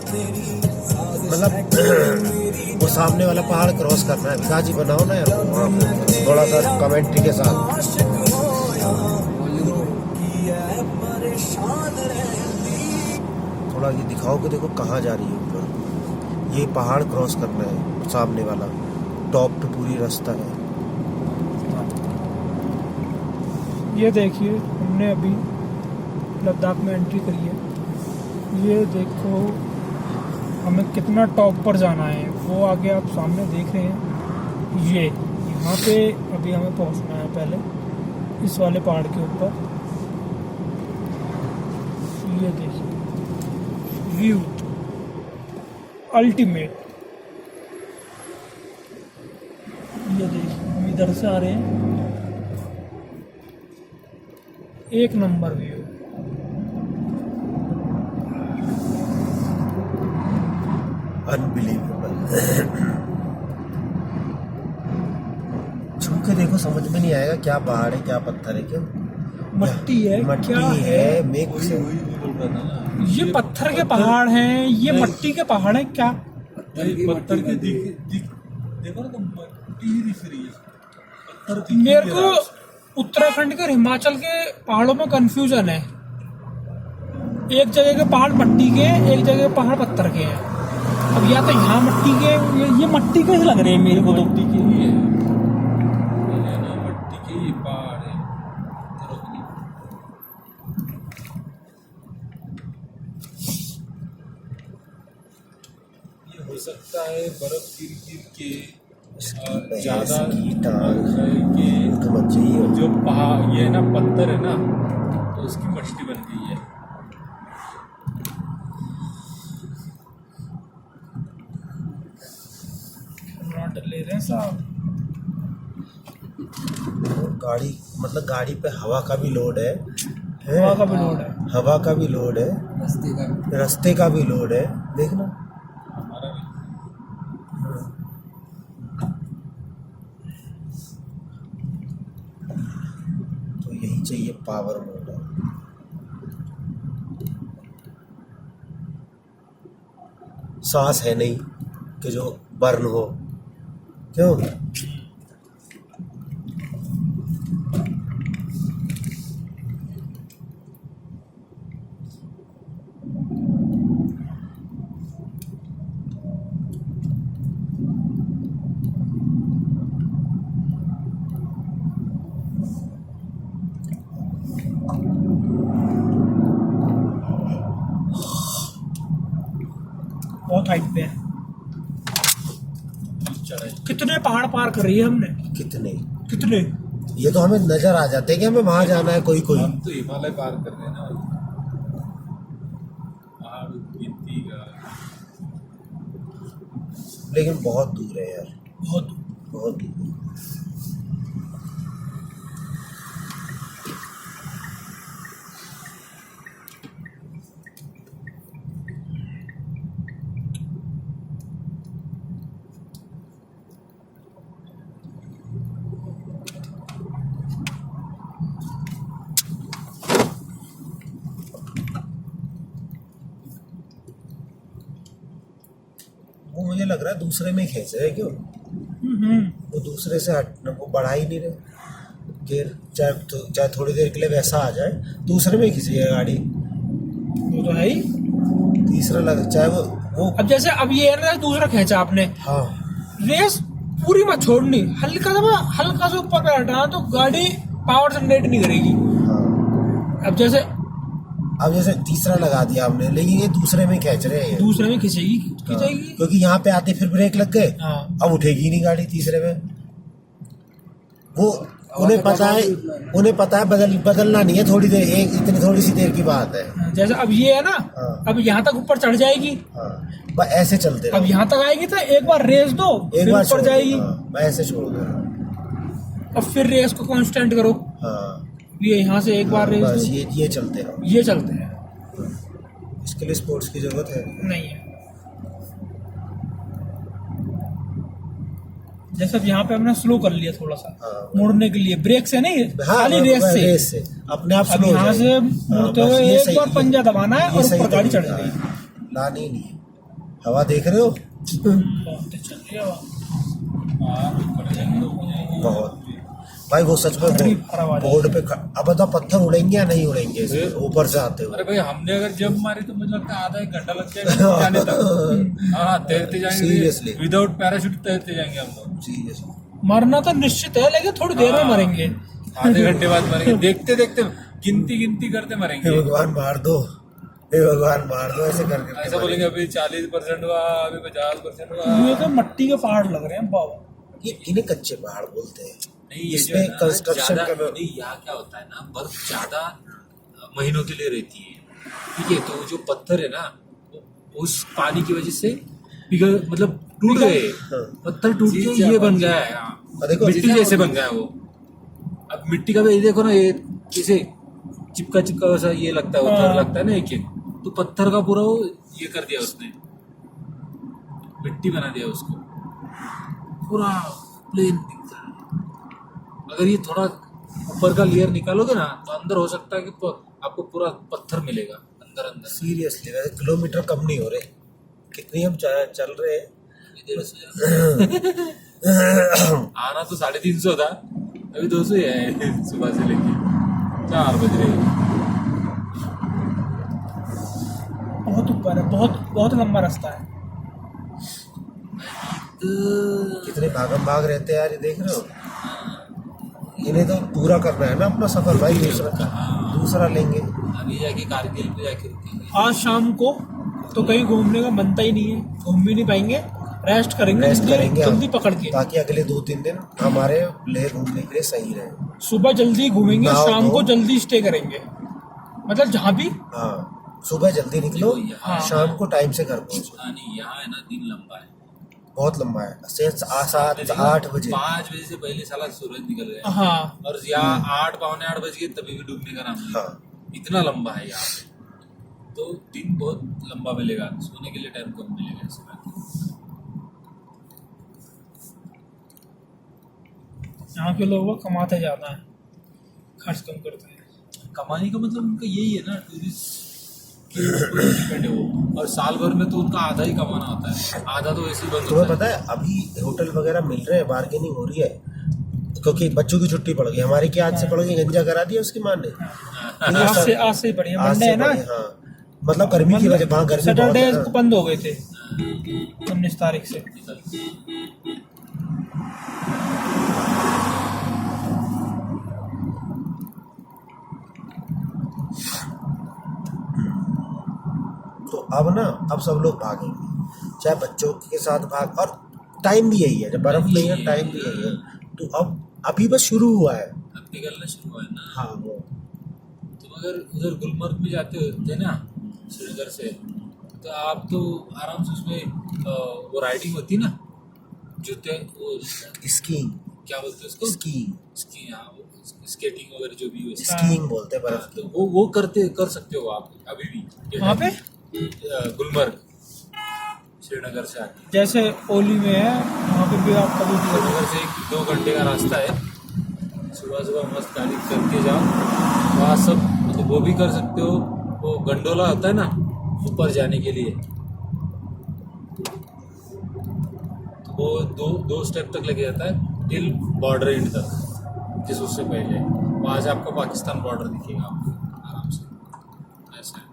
मतलब वो सामने वाला पहाड़ क्रॉस करना है। काजी बनाओ ना यार वहाँ पे थोड़ा सा कमेंट्री के साथ। थोड़ा ये दिखाओ कि देखो कहाँ जा रही है ऊपर। ये पहाड़ क्रॉस करना है सामने वाला, टॉप पे पूरी रास्ता है। ये देखिए हमने अभी लद्दाख में एंट्री करी है। ये देखो हमें कितना टॉप पर जाना है, वो आगे आप सामने देख रहे हैं। ये यहाँ पे अभी हमें पहुँचना है पहले इस वाले पहाड़ के ऊपर। ये देखिए व्यू अल्टीमेट। ये देखिए हम इधर से आ रहे हैं, एक नंबर व्यू। अनबिलीवेबल। छू के देखो समझ में नहीं आएगा क्या पहाड़ है क्या पत्थर है। क्या मट्टी है, मट्टी क्या है मेघ से। ये पत्थर के पहाड़ हैं, ये मट्टी के पहाड़ हैं क्या? पत्थर के देखो ना, तो मट्टी दिख रही है, पत्थर दिख मेरे को उत्तराखंड के और हिमाचल के पहाड़ों में कंफ्यूजन है। एक जगह के पहाड़ मट्टी के, एक जगह के पहाड़ पत्थर के हैं। अब या तो यहाँ मट्टी के, ये मट्टी के ही लग रहे हैं मेरे को तो। मट्टी के ही है ना, मट्टी के ही पहाड़ है, पत्थरों के नहीं। ये हो सकता है बर्फ गिर गिर के ज्यादा कि जो पहाड़ ये है ना, पत्थर है ना, तो उसकी मट्टी बन गई है। ले रहे हैं साहब। गाड़ी मतलब गाड़ी पे हवा का भी लोड है, हवा का भी लोड है, हवा का भी लोड है, रास्ते का भी लोड है। देखना हमारा भी तो यही चाहिए पावर मोड। सांस है नहीं कि जो बर्न हो, क्यों? बहुत हाइट पे है। चढ़ाई। कितने पहाड़ पार कर रही है हमने? कितने कितने? ये तो हमें नजर आ जाते हैं कि हमें वहां जाना है। कोई कोई हम तो हिमालय पार कर रहे हैं ना, पहाड़ गिनती का। लेकिन बहुत दूर है यार, बहुत। बहुत दूर है। वो मुझे लग रहा है दूसरे में खींच रहे हैं। क्यों? वो दूसरे से हट, वो बढ़ा ही नहीं रहे गियर। चाहे थोड़ी देर के लिए वैसा आ जाए, दूसरे में खींच रही है गाड़ी। वो तो है ही। तीसरा लग, चाहे वो अब जैसे अब ये है ना, दूसरा खींचा आपने, हाँ रेस पूरी मत छोड़नी, हल्का सा ऊपर पे हटाना तो गाड़ी पावर जनरेट नहीं करेगी। हाँ। अब जैसे तीसरा लगा दिया हमने, लेकिन ये दूसरे में खींच रहे हैं। दूसरे में खींचेगी। क्योंकि यहाँ पे आते फिर ब्रेक लग गए। हाँ। अब उठेगी नहीं गाड़ी तीसरे में। वो उन्हें पता है बदलना नहीं है थोड़ी देर, एक इतनी थोड़ी सी देर की बात है। जैसे अब ये है ना, हाँ। अब यहाँ तक ऊपर चढ़ जाएगी। हाँ, बस ऐसे चलते अब यहाँ तक आएगी तो एक बार रेस दो, फिर ऊपर जाएगी। मैं ऐसे छोड़ दो। अब फिर रेस को कांस्टेंट करो। हाँ, ये यहाँ से एक बार रेस बस दो, ये चलते रहो। ये चलते हैं। इसके लिए स्पोर्ट्स की जरूरत है नहीं है। जैसे अब यहाँ पे हमने स्लो कर लिया थोड़ा सा। हाँ। मुड़ने के लिए, ब्रेक से नहीं, हाँ, खाली रेस से अपने आप अब स्लो हो यहाँ से जाएगी। मुड़ते हाँ, हुए बस ये एक सही- बार पंजा दबाना है ये और सही ऊपर गाड़ी चढ़ तरीका गई। है। लानी ही नहीं है। हवा देख रहे हो? बहुत तेज चल रही है हवा। हाँ पड़ जाएंगे तो हो जाएंगे। बहुत भाई, वो सच में बड़ी खराब आ बोर्ड पे अब बता पत्थर उड़ेंगे या नहीं उड़ेंगे इस फिर? ऊपर से आते अरे हुए? भाई हमने अगर जंप मारी तो मुझे लगता है आधा एक घंटा लग जाएगा जाने तक। हाँ तैरते जाएंगे Seriously. विदाउट पैराशूट तैरते जाएंगे हम लोग। सीरियसली मरना तो निश्चित है, लेकिन थोड़ी देर में हाँ। मरेंगे। आधे घंटे बाद मरेंगे, देखते देखते गिनती करते हे मरेंगे। भगवान मार दो, हे भगवान मार दो, ऐसे कर करके ऐसा बोलेंगे अभी 40% हुआ, अभी 50% हुआ। ये तो मट्टी के पहाड़ लग रहे हैं बाबा। ये इन्हें कच्चे पहाड़ बोलते हैं। नहीं ये जो इसमें है ना, कंस्ट्रक्शन ज्यादा- का नहीं यहाँ क्या होता है ना, बर्फ ज्यादा महीनों के लिए रहती है, ठीक है। तो जो पत्थर है ना वो उस पानी की वजह से पिघल मतलब टूट गए, हाँ। पत्थर टूट के ये बन गया है। हाँ। देखो, मिट्टी जैसे बन गया है वो। अब मिट्टी का भी ये देखो ना, ये जैसे चिपका वैसा ये लगता है, हाँ। उतर लगता है ना एक एक, तो पत्थर का पूरा वो ये कर दिया उसने, मिट्टी बना दिया उसको, पूरा प्लेन दिखता है। अगर ये थोड़ा ऊपर का लेयर निकालोगे ना तो अंदर हो सकता है कि आपको पूरा पत्थर मिलेगा अंदर अंदर। सीरियसली वैसे किलोमीटर कम नहीं हो रहे, कितनी हम चल रहे हैं। इधर से आना तो 350 था, अभी 200 ही है सुबह से लेके 4 बज रहे हैं। बहुत ऊपर है, बहुत बहुत लंबा रास्ता है। कितने भागम भाग रहते हैं यार, ये देख रहे हो? इन्हें तो पूरा करना है ना अपना सफर भाई, दूसरा लेंगे। अभी जाके कारगिल पे जाके रुकेंगे। आज शाम को तो कहीं घूमने का बनता ही नहीं है, घूम भी नहीं पाएंगे, रेस्ट करेंगे, रेस्ट जल्दी- करेंगे जल्दी हम, पकड़ के। ताकि अगले 2-3 दिन हमारे लेह घूमने के लिए सही रहे। सुबह जल्दी घूमेंगे, नहाओ शाम को धो। जल्दी स्टे करेंगे, मतलब जहाँ भी। हाँ, सुबह जल्दी निकलो, हाँ। शाम को टाइम से घर पहुंचो। हाँ नहीं यहाँ है ना दिन लंबा है, बहुत लंबा है, 7-8 बजे। 5 बजे से पहले साला सूरज निकल गया, हाँ, और यहाँ 8 पौने 8 बज गए तभी भी डूबने का नाम नहीं। हाँ, इतना लंबा है यहाँ पे, तो दिन बहुत लंबा मिलेगा, सोने के लिए टाइम कम मिलेगा इस बार। यहाँ के लोग वो कमाते ज्यादा है, खर्च कम करते हैं। कमाने का मतलब उनका यही है ना, टूरिस्ट के ऊपर डिपेंड है वो, और साल भर में तो उनका आधा ही कमाना होता है, आधा तो वैसे ही बंद तुम्हें होता पता है अभी होटल वगैरह मिल रहे हैं, बार्गेनिंग हो रही है, क्योंकि बच्चों की छुट्टी पड़ गई, हमारी क्या आज से पड़ गई, गंजा करा दिया उसकी माँ ने। आज से ही बढ़िया आज मंडे से है ना, पड़ी, हाँ, मतलब गर्मी की वजह, वहाँ गर्मी बहुत सैटरडे है ना। को बंद हो गए थे 19 तारीख से। है। तो अब ना, अब सब लोग भागेंगे, चाहे बच्चों के साथ भाग, और टाइम भी यही है, जब बर्फ नहीं है टाइम भी यही है। तो अब अभी बस शुरू हुआ है। अब पिघलना शुरू हुआ है ना। हाँ, वो तुम अगर उधर गुलमर्ग में जाते होते ना श्रीनगर से, तो आप तो आराम से उसमें वो राइडिंग होती ना, जूते वो स्कीइंग, क्या बोलते हैं उसको, स्की, हाँ वो स्केटिंग वगैरह जो भी हो, स्कीइंग बोलते हैं बर्फ की। तो वो कर सकते हो आप अभी भी वहाँ पे गुलमर्ग श्रीनगर से आके। जैसे ओली में है, वहाँ पे भी आप कभी भी श्रीनगर से 1-2 घंटे का रास्ता है, सुबह मस्त गाड़ी करके जाओ, वहाँ सब मतलब वो भी कर सकते हो। वो गंडोला होता है ना ऊपर जाने के लिए, तो वो दो स्टेप तक लेके जाता है टिल बॉर्डर एंड तक, जिस उससे पहले वहाँ से आपको पाकिस्तान बॉर्डर दिखेगा आपको आराम से, ऐसा है।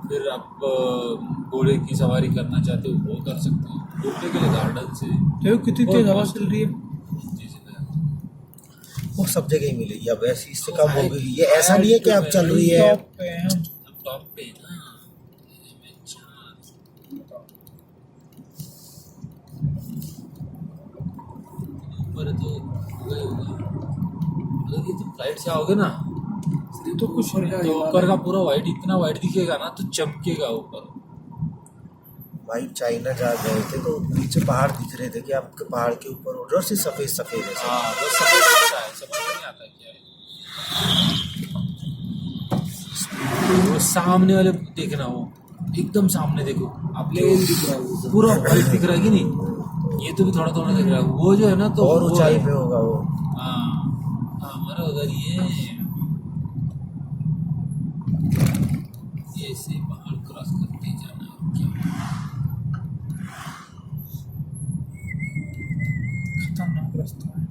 फिर आप घोड़े की सवारी करना चाहते हो वो कर सकते हो, घूमने के लिए गार्डन से देखो कितनी तेज हवा चल रही है। वो सब जगह ही मिलेगी, अब ऐसी इससे कम हो गई, ये ऐसा नहीं है कि अब चल रही है। टॉप पे है हम। टॉप पे ना ऊपर तो वही होगा, अगर ये तुम फ्लाइट से आओगे ना तो कुछ हो तो ऊपर का पूरा वाइट, इतना वाइट दिखेगा ना, तो चमकेगा ऊपर। भाई चाइना जा रहे थे तो नीचे पहाड़ दिख रहे थे कि आपके पहाड़ के ऊपर उधर से सफेद सफेद है सब। हाँ बस सफेद दिखता है, समझ में नहीं आता क्या है। वो सामने वाले देखना, वो एकदम सामने देखो, आप प्लेन दिख रहा है पूरा वाइट दिख रहा है कि नहीं, ये तो भी थोड़ा थोड़ा दिख रहा है, वो जो है ना तो और वो ऊंचाई है। पे होगा वो। हाँ हमारा उधर ये ऐसे पहाड़ क्रॉस करके जाना है। खतरनाक रास्ता है।